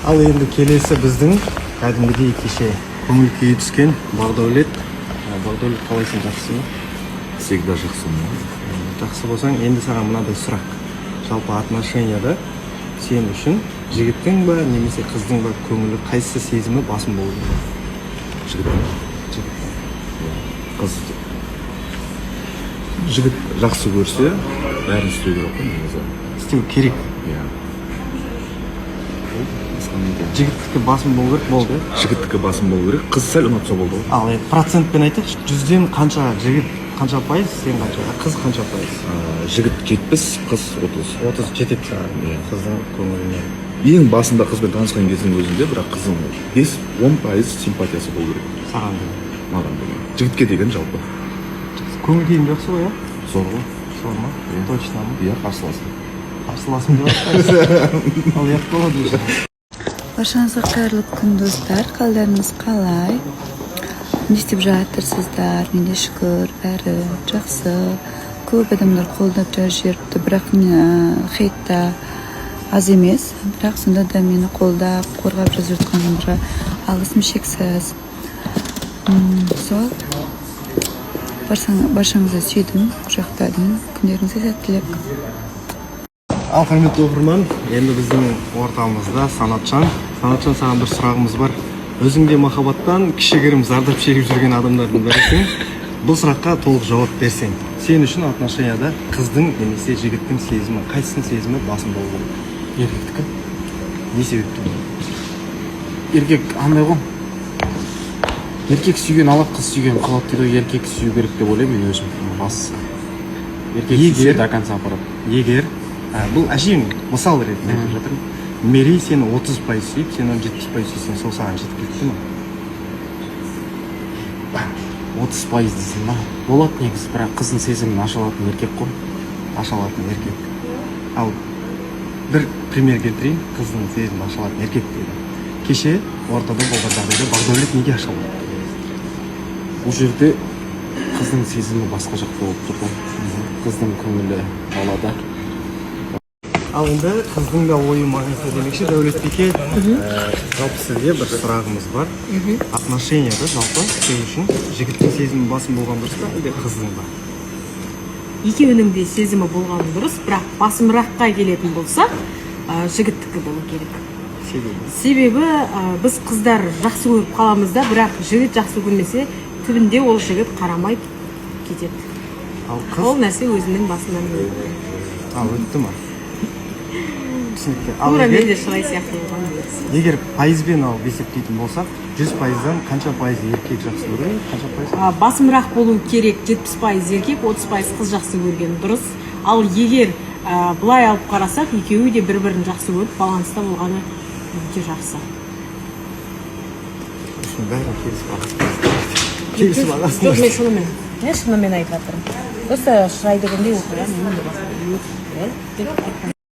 Ал енді келесі біздің кәдімгідей кеше көңіл күйі түскен Бақдәулет. Бақдәулет, қалайсың, жақсысың ба? Всегда жақсымын. Жақсы болсаң, енді саған мынадай сұрақ. Жалпы отношенияда сен үшін жігіттің ба немесе қыздың ба көңілі, қайсысы сезімі басым болуы керек? Жігіттің. Қыз жігіт жақсы көрсе, бәрін істеу керек қой негізі. Істеу керек. Иә. Жігіттікі басым болу керек, болды. Жігіттікі басым болу керек, қыз сәл ұнатса болды. Ал процентпен айтайықшы, 100-ден қанша жігіт, қанша пайыз, сен қанша, қыз қанша пайыз? Жігіт 70, қыз 30. 30 жетеді саған қыздың көңіліне. Ең басында қызбен танысқан кездің өзінде, бірақ қыздың 5-10% симпатиясы болу керек. Саған деген. Маған деген. Жігітке деген жалпы. Көңіл күйім жақсы ғой, иә? Зор ғой. Зор ма? Точно ма? Иә, қарсыласым. Қарсыласым деп жатсыз. Ал ұят болады уже. Баршаңызға қайырлы күн, достар. Қалдарыңыз қалай? Не істеп жатырсыздар? Менде шүкір, бәрі жақсы. Көп адамдар қолдап жүріпті, бірақ хейтта аз емес. Бірақ сонда да мені қолдап, қорғап жатқанымға алғысым шексіз. Сол. Баршаңызды сүйдім, құшақтадым. Күндеріңізге сәттілік. Ал құрметті оқырман, енді біздің ортамызда Санатжан. Санатжан, саған бір сұрағымыз бар. Өзіңде махаббаттан кішігірім зардап шегіп жүрген адамдардың бірісің. Бұл сұраққа толық жауап берсең, сен үшін отношенияда қыздың немесе жігіттің сезімі, қайсысының сезімі басым болу керек? Еркектікі. Не себепті? Еркек андай ғой. Еркек сүйген алады, қыз сүйген қалады дейді ғой. Еркек сүю керек деп ойлаймын мен өзім. Бастысы. Еркек сүйсе до конца апарады. Егер бұл әшейін мысал ретінде айтып жатырмын. Мерей сені 30% сүйіп, сен оны 70% сүйсең, сол саған жеткілікті ме? 30% дейсің ба? Болады негізі, бірақ қыздың сезімін аша алатын еркек қой. Аша алатын еркек. Ал бір пример келтірейін, қыздың сезімін аша алатын еркек дейді. Кеше ортада болған жағдайда Бақдәулет неге аша алады? Бұл жерде қыздың сезімі басқа жақ болып тұр ғой. Қыздың көңілі балада. Ал енді қыздың да ойы маңызды демекші, Дәулетбике, жалпы сізге бір сұрағымыз бар. Отношенияда жалпы сен үшін жігіттің сезімі басым болған дұрыс па, әлде қыздың ба? Екеуінің де сезімі болған дұрыс, бірақ басымыраққа келетін болса, жігіттікі болу керек. Себебі біз қыздар жақсы көріп қаламыз да, бірақ жігіт жақсы көрмесе, түбінде ол жігіт қарамай кетеді. Ол нәрсе өзінің басынан өтті. Өтті ма? Тура менде шырай сияқты болған. Егер пайызбен алып есептейтін болсақ, 100%-дан қанша пайыз еркек жақсы көрген, қанша пайыз? Басымырақ болу керек, 70% еркек, 30% қыз жақсы көрген дұрыс. Ал егер бұлай алып қарасақ, екеуі де бір-бірін жақсы көріп, баланста болғаны өте жақсы. Бәрін келісіп аласың. Жоқ, мен шынымен айтып жатырмын. Осы шырай дегенде оқыған,